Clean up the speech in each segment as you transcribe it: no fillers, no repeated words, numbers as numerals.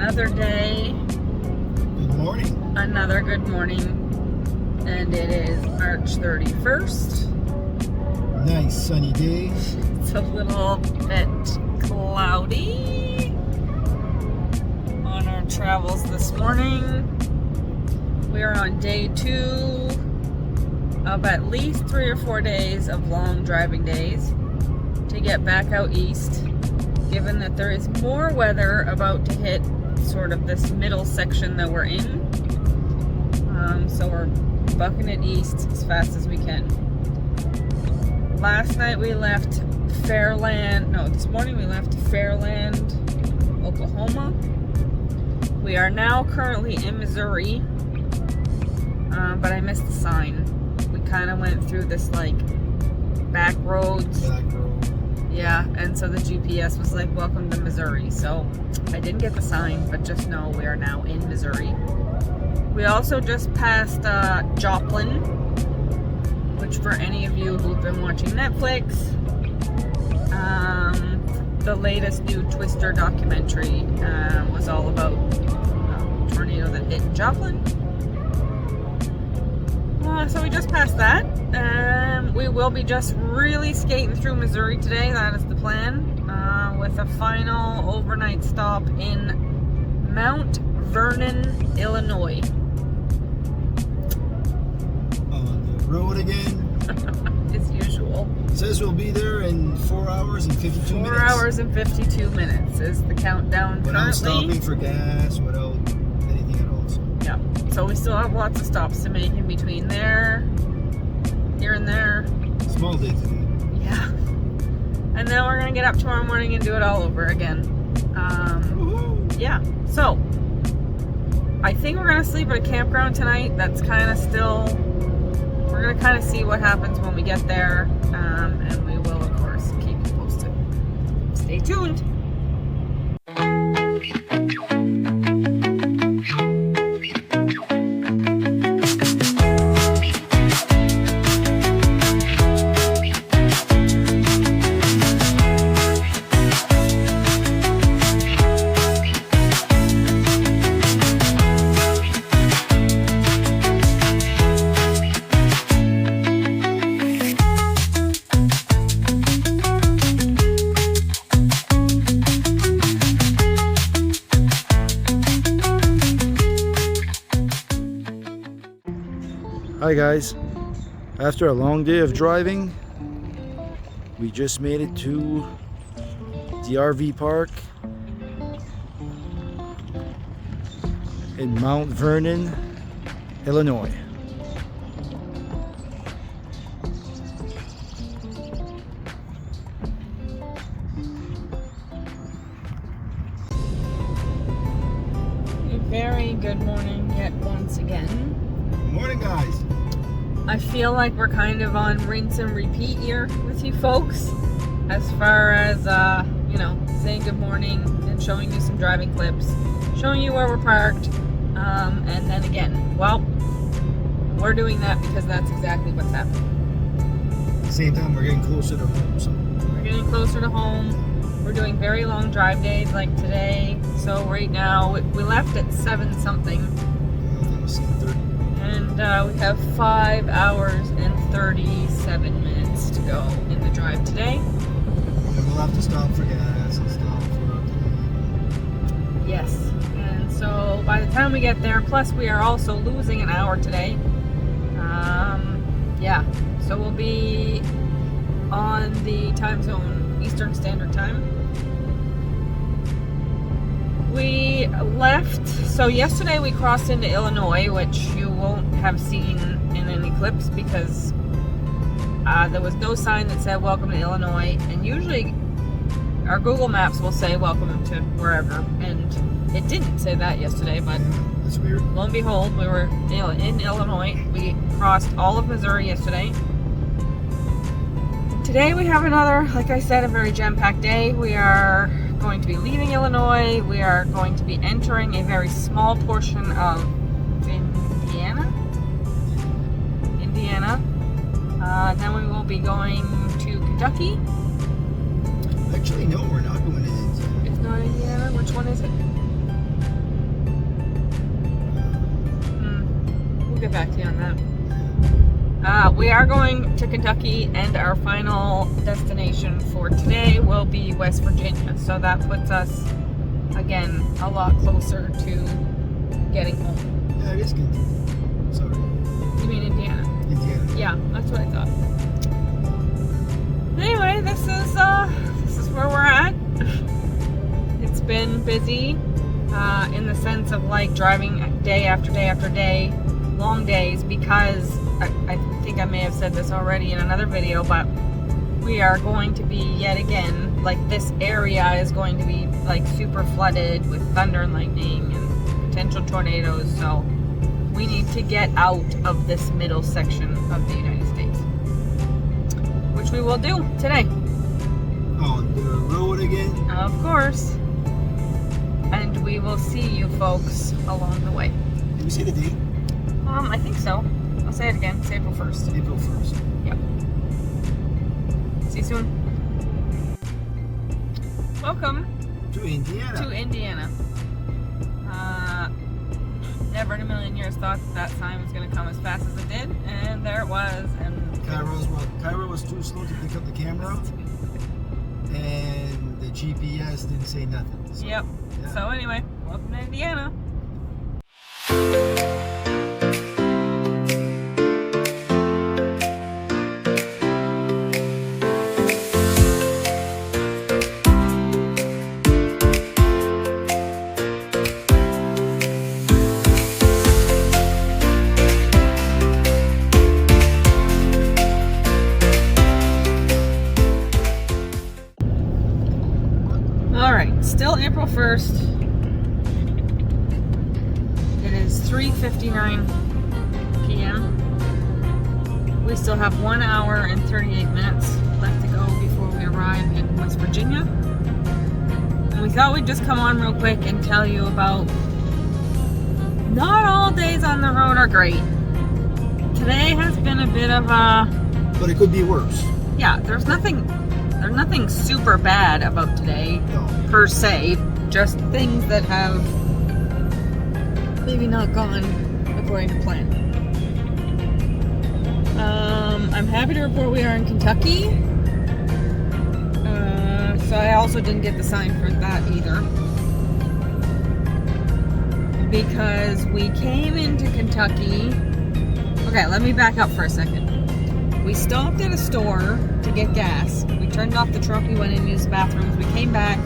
Another day. Good morning. Another good morning. And it is March 31st. Nice sunny day. It's a little bit cloudy on our travels this morning. We are on day 2 of at least 3 or 4 days of long driving days to get back out east, given that there is more weather about to hit sort of this middle section that we're in. So we're bucking it east as fast as we can. Last night we left this morning we left Fairland, Oklahoma. We are now currently in Missouri, but I missed the sign. We kind of went through this like back roads. Yeah, and so the GPS was like, welcome to Missouri. So I didn't get the sign, but just know we are now in Missouri. We also just passed Joplin, which for any of you who've been watching Netflix, the latest new Twister documentary was all about a tornado that hit Joplin. So we just passed that. We will be just really skating through Missouri today. That is the plan, with a final overnight stop in Mount Vernon, Illinois. On the road again. As usual. It says we'll be there in 4 hours and 52 minutes. 4 hours and 52 minutes is the countdown Without currently. stopping for gas, without anything at all. So. Yeah. So we still have lots of stops to make in between there, here and there. Small day today. Yeah. And then we're going to get up tomorrow morning and do it all over again. Yeah. So I think we're going to sleep at a campground tonight. That's kind of still... We're going to kind of see what happens when we get there, and we will, of course, keep you posted. Stay tuned. Hi guys, after a long day of driving, we just made it to the RV park in Mount Vernon, Illinois. A very good morning yet once again. Good morning guys. I feel like we're kind of on rinse and repeat here with you folks, as far as, saying good morning and showing you some driving clips, showing you where we're parked, and then again, well, we're doing that because that's exactly what's happening. At the same time, we're getting closer to home, so. We're getting closer to home. We're doing very long drive days like today. So right now, we left at 7 something. I think it was 7:30. And we have 5 hours and 37 minutes to go in the drive today. And we'll have to stop for gas and stuff throughout the day. Yes. And so by the time we get there, plus we are also losing an hour today. Yeah. So we'll be on the time zone, Eastern Standard Time. We left, so yesterday we crossed into Illinois, which you won't have seen in any clips because there was no sign that said welcome to Illinois, and usually our Google Maps will say welcome to wherever, and it didn't say that yesterday, but That's weird. lo and behold, we were in Illinois. We crossed all of Missouri yesterday. Today we have another, like I said, a very jam-packed day. We are going to be leaving Illinois. We are going to be entering a very small portion of Indiana. Then we will be going to Kentucky. Actually, no, we're not going to Indiana. It's not Indiana. Which one is it? We are going to Kentucky, and our final destination for today will be West Virginia. So that puts us, again, a lot closer to getting home. Yeah, it is Kentucky. Sorry. You mean Indiana? Indiana. Yeah, that's what I thought. Anyway, this is where we're at. It's been busy in the sense of like driving day after day after day, long days, because I think I may have said this already in another video, but we are going to be yet again, like this area is going to be like super flooded with thunder and lightning and potential tornadoes. So we need to get out of this middle section of the United States, which we will do today. On the road again? Of course. And we will see you folks along the way. Did we say the date? I think so. I'll say it again. It's April 1st. April 1st. Yep. See you soon. Welcome To Indiana. to Indiana. Never in a million years thought that sign was going to come as fast as it did, and there it was. And Kyra was too slow to pick up the camera, and the GPS didn't say nothing. So, yep. yeah. So anyway, welcome to Indiana. Still April 1st. It is 3:59 p.m. We still have 1 hour and 38 minutes left to go before we arrive in West Virginia. And we thought we'd just come on real quick and tell you about not all days on the road are great. Today has been a bit of a... But it could be worse. Yeah, there's nothing super bad about today. No. Per se, just things that have maybe not gone according to plan. I'm happy to report we are in Kentucky. So I also didn't get the sign for that either, because we came into Kentucky. Okay, let me back up for a second. We stopped at a store to get gas. We turned off the truck. We went in and used the bathrooms. We came back.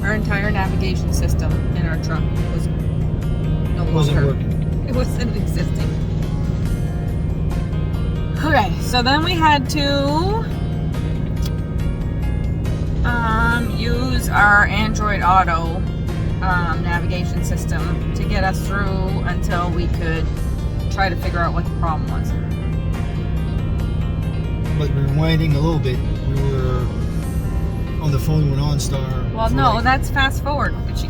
Our entire navigation system in our truck was no longer. Wasn't working. It wasn't existing. Okay, so then we had to use our Android Auto navigation system to get us through until we could try to figure out what the problem was. But rewinding a little bit, we were on the phone with OnStar. Well, no, that's fast forward, Richie.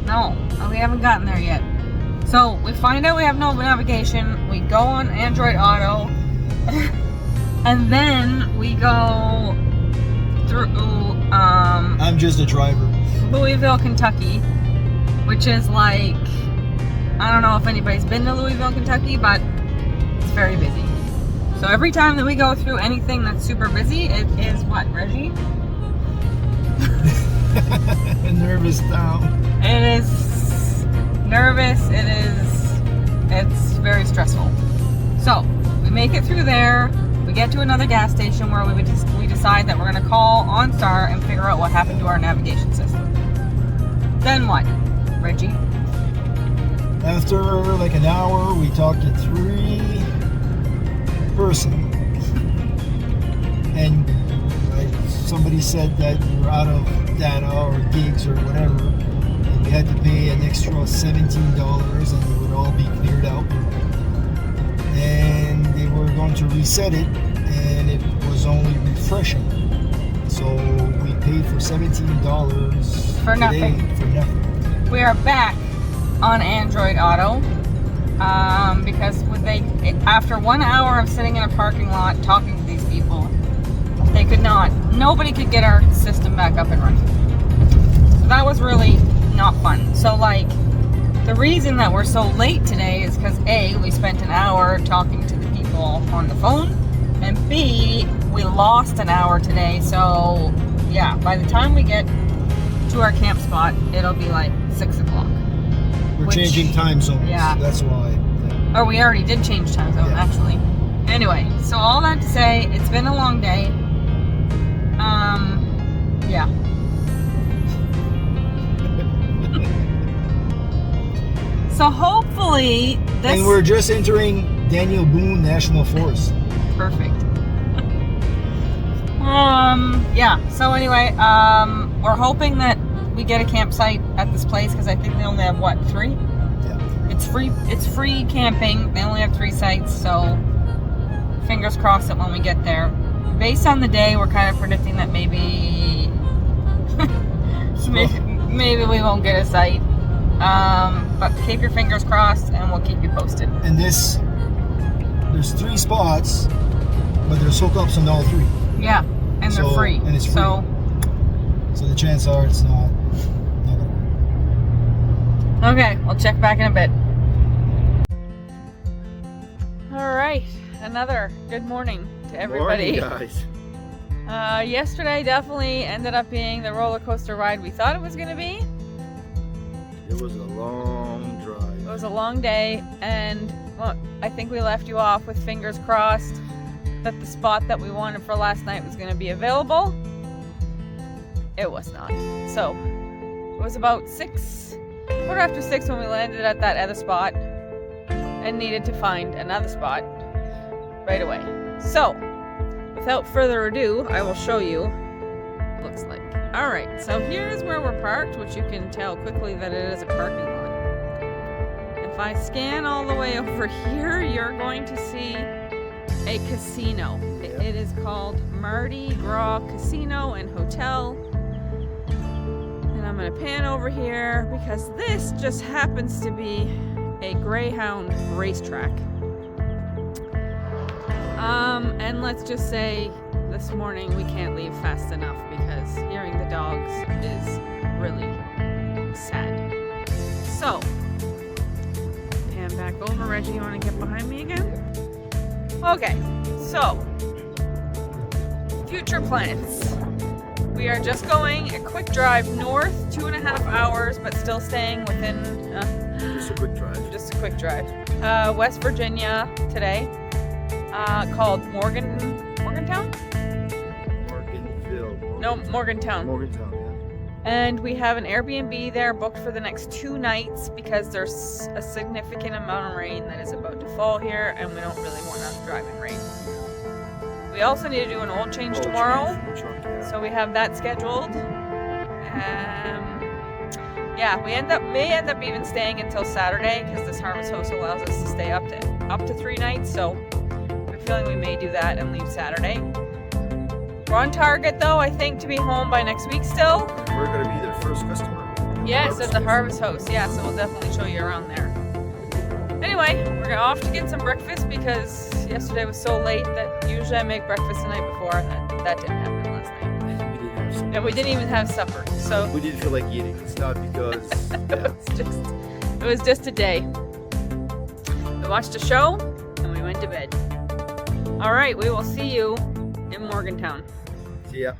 No, we haven't gotten there yet. So we find out we have no navigation. We go on Android Auto, and then we go through. I'm just a driver. Louisville, Kentucky, which is like, I don't know if anybody's been to Louisville, Kentucky, but it's very busy. So every time that we go through anything that's super busy, it is what, Reggie? A nervous town. It is nervous. It's very stressful. So we make it through there. We get to another gas station where we decide that we're going to call OnStar and figure out what happened to our navigation system. Then what, Reggie? After like an hour, we talked to 3 person, and somebody said that we were out of data or gigs or whatever, and we had to pay an extra $17 and it would all be cleared out, and they were going to reset it, and it was only refreshing, so we paid for $17 For nothing. For nothing. We are back on Android Auto. Because after 1 hour of sitting in a parking lot talking to these people, nobody could get our system back up and running. So that was really not fun. So like The reason that we're so late today is because A, we spent an hour talking to the people on the phone, and B, we lost an hour today. So yeah, by the time we get to our camp spot, it'll be like 6 o'clock. We're changing time zones. Yeah. That's why. Or we already did change time zone, actually. Anyway, so all that to say, it's been a long day. Yeah. So hopefully this... And we're just entering Daniel Boone National Forest. Perfect. Yeah, so anyway, we're hoping that we get a campsite at this place, because I think they only have, what, 3? Yeah. It's free camping. They only have 3 sites, so fingers crossed that when we get there. Based on the day, we're kind of predicting that maybe maybe we won't get a site. But keep your fingers crossed, and we'll keep you posted. And there's 3 spots, but there's hookups on all 3. Yeah, and they're free. And it's free. So the chances are it's not gonna work. okay, we'll check back in a bit. All right, another good morning to everybody. Morning, guys. Yesterday definitely ended up being the roller coaster ride we thought it was going to be. It was a long drive. It was a long day, and well, I think we left you off with fingers crossed that the spot that we wanted for last night was going to be available. It was not. So it was about quarter after 6 when we landed at that other spot and needed to find another spot right away. So without further ado, I will show you what it looks like. Alright, so here's where we're parked, which you can tell quickly that it is a parking lot. If I scan all the way over here, you're going to see a casino. It is called Mardi Gras Casino and Hotel. And I'm going to pan over here because this just happens to be a Greyhound racetrack. And let's just say this morning we can't leave fast enough because hearing the dogs is really sad. So, pan back over. Reggie, you want to get behind me again? Okay, so, future plans. We are just going a quick drive north, 2.5 hours, but still staying within... Just a quick drive. Just a quick drive. West Virginia today. Called Morgantown? Morganville. No, Morgantown. Morgantown, yeah. And we have an Airbnb there booked for the next 2 nights because there's a significant amount of rain that is about to fall here, and we don't really want to drive in rain. We also need to do an oil change tomorrow, so we have that scheduled. Yeah, we may end up even staying until Saturday because this Harvest Host allows us to stay up to 3 nights. So I'm feeling we may do that and leave Saturday. We're on target though, I think, to be home by next week still. We're going to be their first customer. Yes, at the Harvest Host. Yeah, so we'll definitely show you around there. Anyway, we're off to get some breakfast because yesterday was so late that usually I make breakfast the night before, and that didn't happen last night. And we didn't even have supper, so we didn't feel like eating. It's not because it was just a day. We watched a show and we went to bed. All right, we will see you in Morgantown. See ya.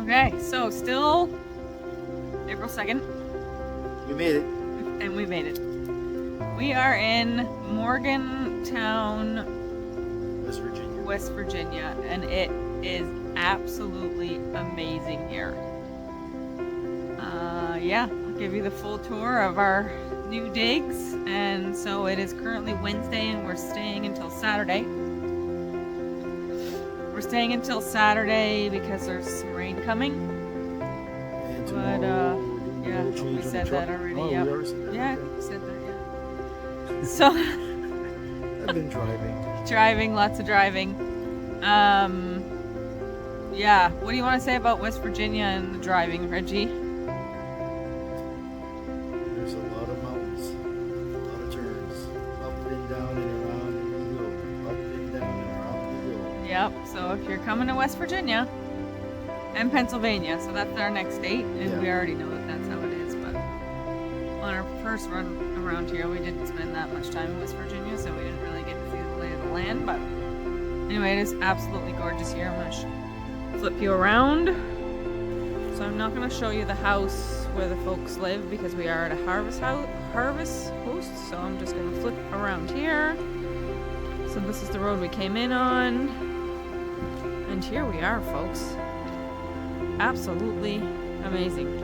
Okay, so still April 2nd. We made it. And we made it. We are in Morgantown, West Virginia, and it is absolutely amazing here. Yeah, I'll give you the full tour of our new digs. And so it is currently Wednesday and we're staying until Saturday. We're staying until Saturday because there's some rain coming. And But yeah, we'll change we on the said truck. that already. Oh, Yep. we already said that. Yeah, Okay. we said that. Yeah. So I've been driving. driving, lots of driving. Yeah. What do you want to say about West Virginia and the driving, Reggie? There's a lot of mountains, a lot of turns, up and down and around and we go, up and down and around we go. Yep. So if you're coming to West Virginia and Pennsylvania, so that's our next state, and Yeah. we already know that that's how it is. But on our first run around here, we didn't spend that much time in West Virginia, so we didn't really get to see the lay of the land. But anyway, it is absolutely gorgeous here. I'm gonna flip you around. So I'm not gonna show you the house where the folks live because we are at a harvest host. So I'm just gonna flip around here. So this is the road we came in on. And here we are, folks. Absolutely amazing.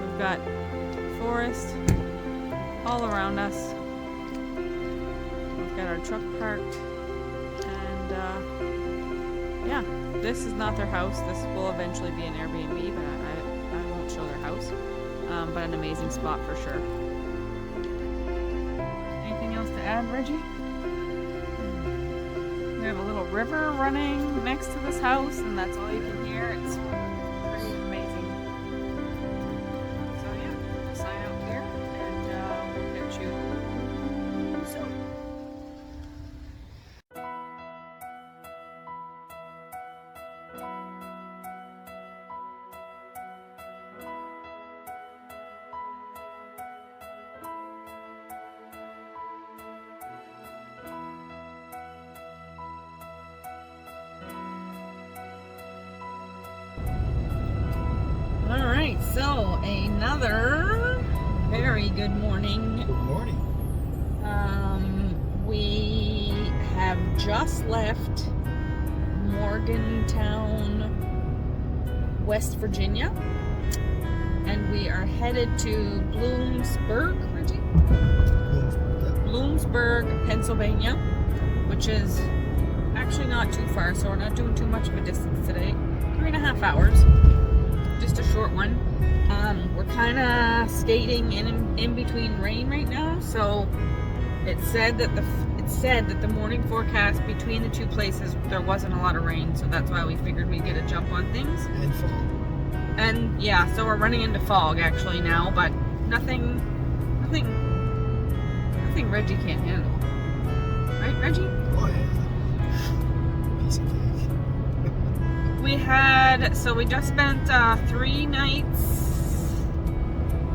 We've got forest all around us. We've got our truck parked. And yeah, this is not their house. This will eventually be an Airbnb, but I won't show their house. But an amazing spot for sure. Anything else to add, Reggie? We have a little river running next to this house, and that's all you can hear. It's pretty amazing. So yeah, we'll sign out here, and we'll catch you soon. All right, so another very good morning. Good morning. We have just left Morgantown, West Virginia, and we are headed to Bloomsburg, Reggie? Bloomsburg, Pennsylvania, which is actually not too far, so we're not doing too much of a distance today. 3.5 hours. Just a short one. We're kind of skating in between rain right now, so it said that the morning forecast between the two places there wasn't a lot of rain, so that's why we figured we'd get a jump on things. And fog. And yeah, so we're running into fog actually now, but nothing Reggie can't handle. Right, Reggie? Oh yeah. Piece of cake. We just spent 3 nights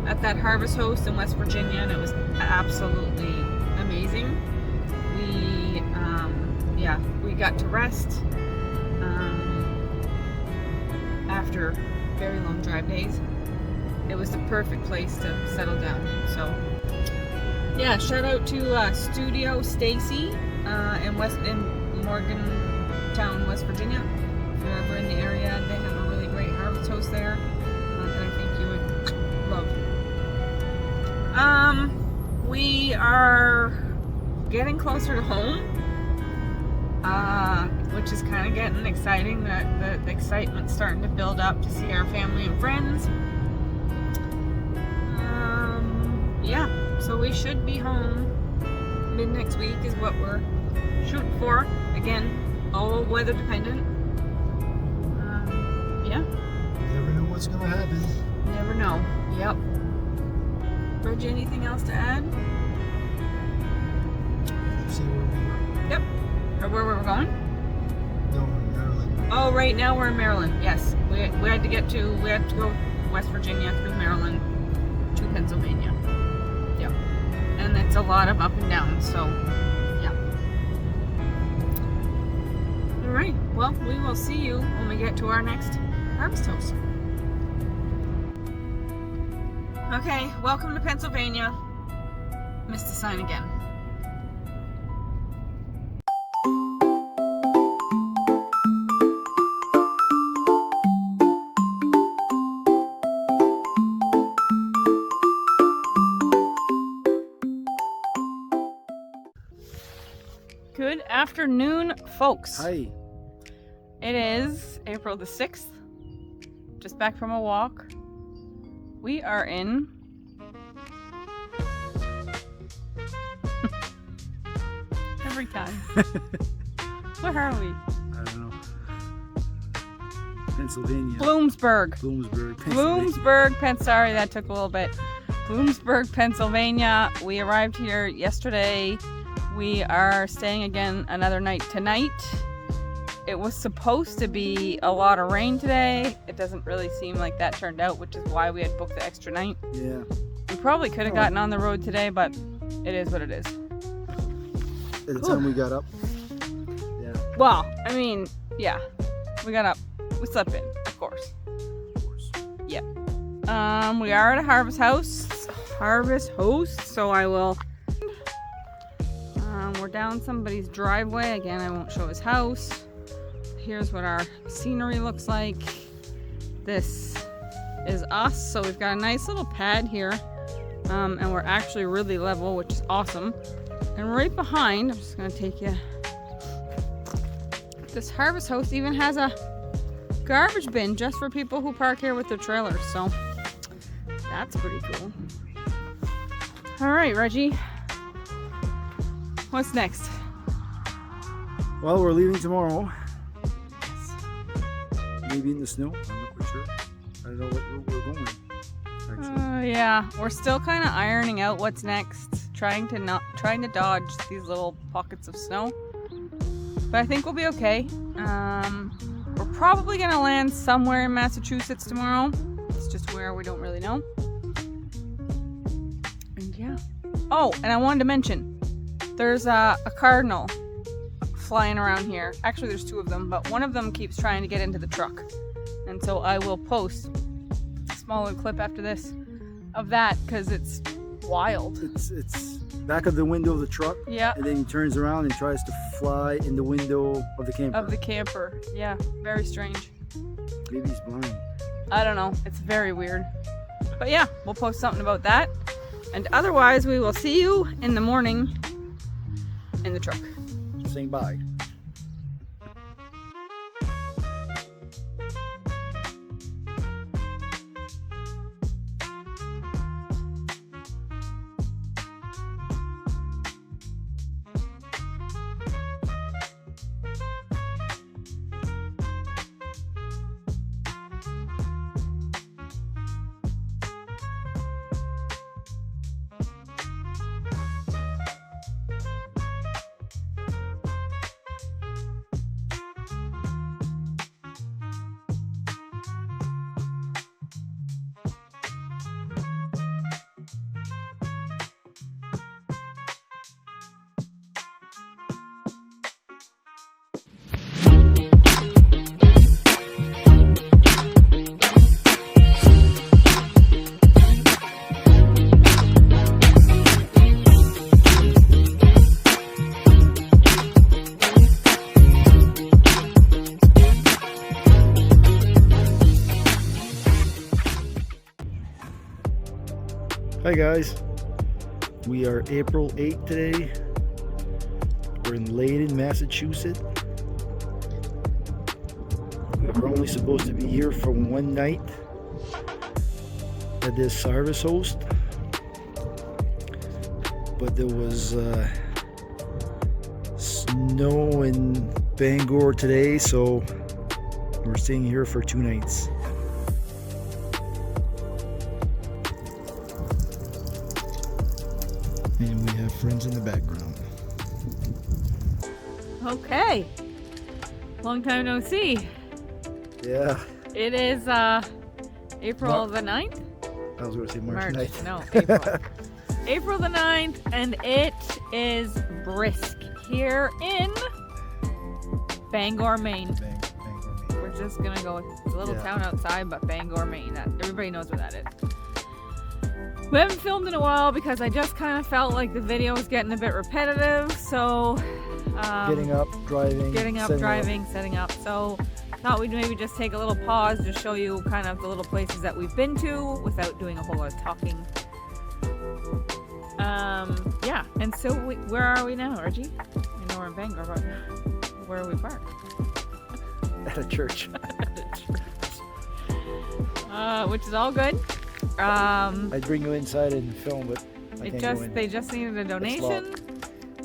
at that harvest host in West Virginia, and it was absolutely amazing. We got to rest after very long drive days. It was the perfect place to settle down. So yeah, shout out to Studio Stacy in Morgantown, West Virginia. If you're ever in the area, they have a really great harvest host there that I think you would love. We are getting closer to home, which is kind of getting exciting. The excitement's starting to build up to see our family and friends. Yeah, so we should be home mid next week is what we're shooting for. Again, all weather dependent. Yeah. Never know what's gonna happen. Never know. Yep. Reggie, anything else to add? See where we are. Yep. Or where we're going? No, Maryland. Oh, right now we're in Maryland. Yes. We had to go West Virginia through Maryland to Pennsylvania. Yep. And it's a lot of up and down, so yeah. All right. Well, we will see you when we get to our next harvest host. Okay, welcome to Pennsylvania. Missed the sign again. Good afternoon, folks. Hi. It is April the 6th. Just back from a walk. We are in every time. Where are we? I don't know. Pennsylvania. Bloomsburg. Pennsylvania. Sorry, that took a little bit. Bloomsburg, Pennsylvania. We arrived here yesterday. We are staying again another night tonight. It was supposed to be a lot of rain today. It doesn't really seem like that turned out, which is why we had booked the extra night. Yeah. We probably could have gotten on the road today, but it is what it is. At the time we got up. Yeah. Well, I mean, yeah. We got up. We slept in, of course. Of course. Yep. We are at a harvest host, so I will. We're down somebody's driveway. Again, I won't show his house. Here's what our scenery looks like. This is us, so we've got a nice little pad here, and we're actually really level, which is awesome. And right behind, I'm just gonna take you. This harvest host even has a garbage bin just for people who park here with their trailers, so that's pretty cool. All right, Reggie, what's next? Well, we're leaving tomorrow. Maybe in the snow. I'm not quite sure. I don't know what route we're going. Actually. Yeah, we're still kind of ironing out what's next, trying to dodge these little pockets of snow. But I think we'll be okay. We're probably gonna land somewhere in Massachusetts tomorrow. It's just where we don't really know. And yeah. Oh, and I wanted to mention, there's a cardinal flying around here. Actually, there's two of them, but one of them keeps trying to get into the truck. And so I will post a smaller clip after this of that, because it's wild. It's back of the window of the truck. Yeah. And then he turns around and tries to fly in the window of the camper. Of the camper. Yeah, very strange. Maybe he's blind. I don't know. It's very weird. But yeah, we'll post something about that. And otherwise, we will see you in the morning in the truck. Saying bye. Hi guys, we are April 8th today. We're in Leyden, Massachusetts. We were only supposed to be here for one night at this harvest host, but there was snow in Bangor today, so we're staying here for 2 nights. And we have friends in the background. Okay. Long time no see. Yeah. It is April the 9th? I was going to say March 9th. No, April. April the 9th, and it is brisk here in Bangor, Maine. Bangor, Maine. We're just gonna go, it's a little town outside, but Bangor, Maine. Everybody knows where that is. We haven't filmed in a while because I just kind of felt like the video was getting a bit repetitive, so getting up, driving, setting up. So thought we'd maybe just take a little pause to show you kind of the little places that we've been to without doing a whole lot of talking. Yeah, and so where are we now, Reggie? I know we're in Bangor, but where are we parked? At a church. Which is all good. I'd bring you inside and film, but I can't go in. They just needed a donation.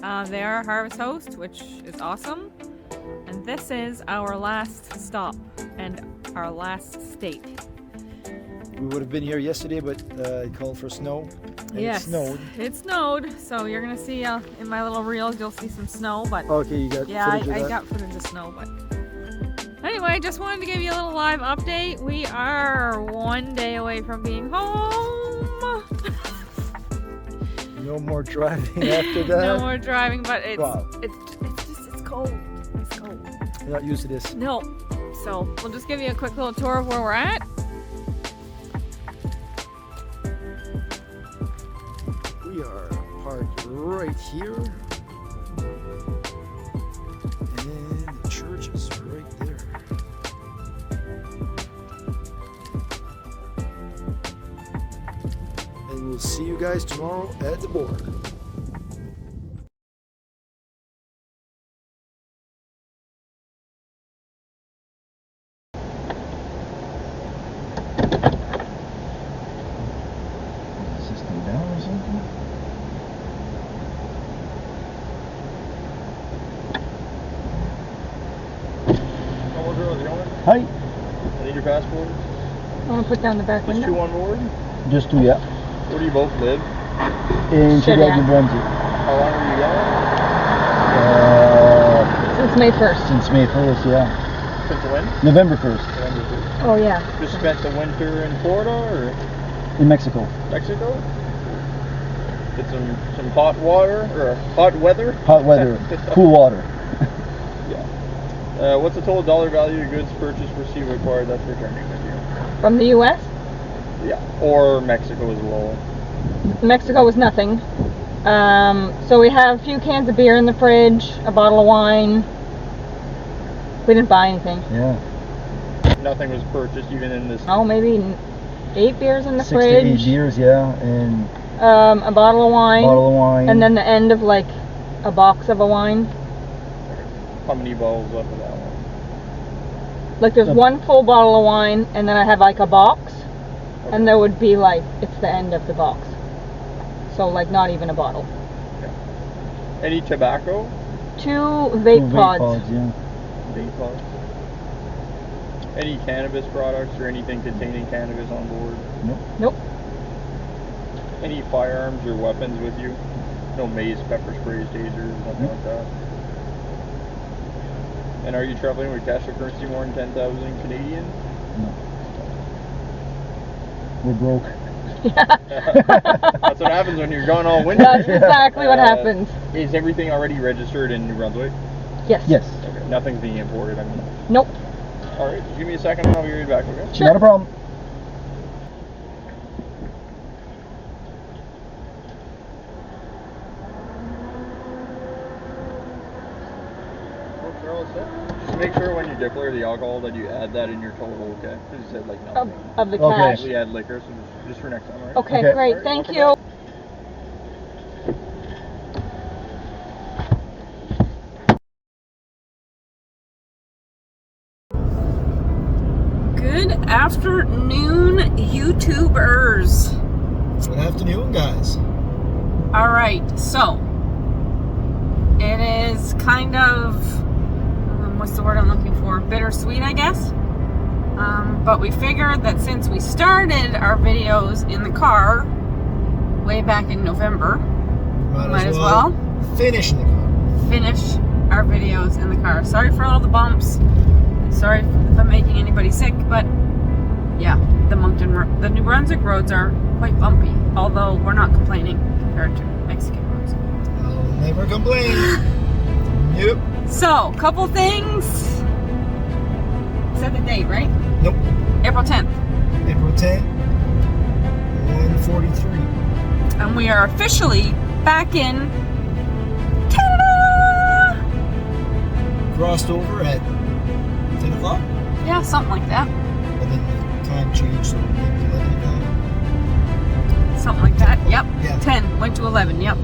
They are a harvest host, which is awesome. And this is our last stop and our last state. We would have been here yesterday, but I called for snow. And Yes, it snowed. It snowed, so you're gonna see in my little reels, you'll see some snow. But Okay, you got yeah, footage of I that? got footage of snow. But anyway, just wanted to give you a little live update. We are 1 day away from being home. No more driving after that? No more driving, but it's Wow. it's cold. It's cold. You're not used to this. No. So we'll just give you a quick little tour of where we're at. We are parked right here. And the church is right there. And we'll see you guys tomorrow at the border. System down or something? Hi. I need your passport. I want to put down the back Just two on board. Just two, yeah. Where do you both live? In Sure, Trinidad, yeah. New Brunswick. How long are you Since May 1st. Since May 1st, yeah. gone? Since when? November 1st. November 1st. Oh yeah. Just spent the winter in Florida or In Mexico. Mexico? Get some hot water or hot weather? Hot weather, cool water. Yeah. What's the total dollar value of goods purchased, received, acquired that's returning with you? From the U.S. Yeah. Or Mexico as well. Mexico was nothing. So we have a few cans of beer in the fridge, a bottle of wine. We didn't buy anything. Yeah. Nothing was purchased even in this. Oh, maybe 8 beers in the 6 to 8 fridge. beers, yeah, and A bottle of wine. bottle of wine. And then the end of like a box of a wine. How many bottles left of that one? Like there's one full bottle of wine, and then I have like a box, Okay. and there would be like it's the end of the box. So like not even a bottle. Any tobacco? 2 Two vape pods. yeah. Vape pods? Any cannabis products or anything containing cannabis on board? Nope. Any firearms or weapons with you? No mace, pepper sprays, tasers, nothing like that. And are you traveling with cash or currency more than 10,000 Canadian? No. We're broke. That's what happens when you're gone all winter. That's exactly what happens. Is everything already registered in New Brunswick? Yes. Yes. Okay, nothing's being imported, I mean. Nope. Alright, just give me a second and I'll be right back, okay? Sure. Not a problem. They're all set. Just make sure when you declare the alcohol that you add that in your total, okay? Because you said like nothing. Of the Okay. cash. We add liquor, so just for next time, alright? Okay, Okay. great. Alright, Thank welcome you. Good afternoon, YouTubers. Good afternoon, guys. All right, so it is kind of what's the word I'm looking for? Bittersweet, I guess. But we figured that since we started our videos in the car way back in November, might as well finish in the car. finish our videos in the car. Sorry for all the bumps. Sorry if I'm making anybody sick, but yeah, the New Brunswick roads are quite bumpy, although we're not complaining compared to Mexican roads. I'll never complain. Yep. So, couple things. Set the date, right? Nope. April 10th. April 10th, 1:43. And we are officially back in Canada! Crossed over at 10 o'clock. Yeah, something like that. And then the time changed, so maybe 11 o'clock. Something like that. Yep. Yeah. 10. Went to 11. Yep.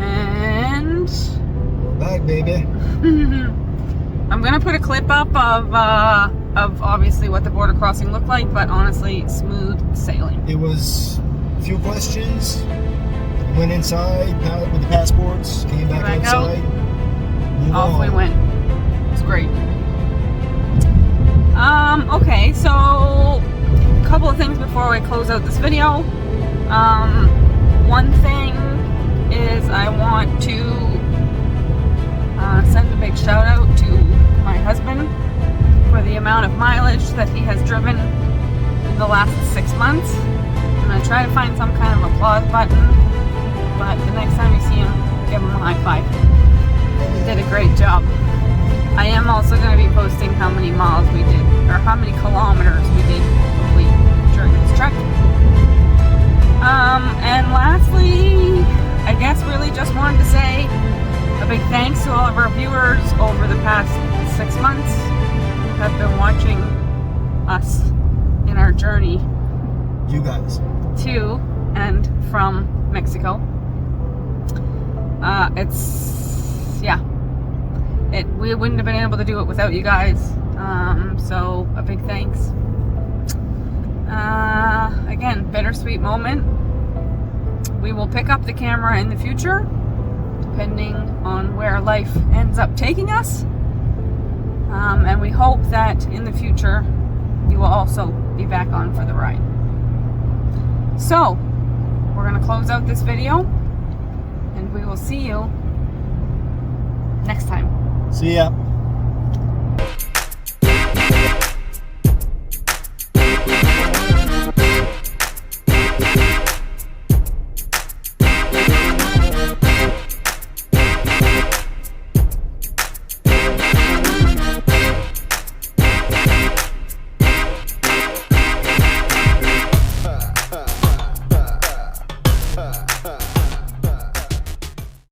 And We're back, baby. I'm gonna put a clip up of obviously what the border crossing looked like, but honestly, smooth sailing. It was a few questions. Went inside with the passports. Came back outside. Off we went. It's great. Okay, so a couple of things before we close out this video. One thing is I want to send a big shout out to my husband for the amount of mileage that he has driven in the last 6 months. I'm going to try to find some kind of applause button, but the next time you see him, give him a high five. He did a great job. I am also going to be posting how many miles we did, or how many kilometers we did complete during this trek. And lastly, I guess really just wanted to say a big thanks to all of our viewers over the past 6 months who have been watching us in our journey. You guys. To and from Mexico. We wouldn't have been able to do it without you guys. So a big thanks. Again, bittersweet moment. We will pick up the camera in the future, depending on where life ends up taking us. And we hope that in the future, you will also be back on for the ride. So, we're going to close out this video, and we will see you next time. See ya.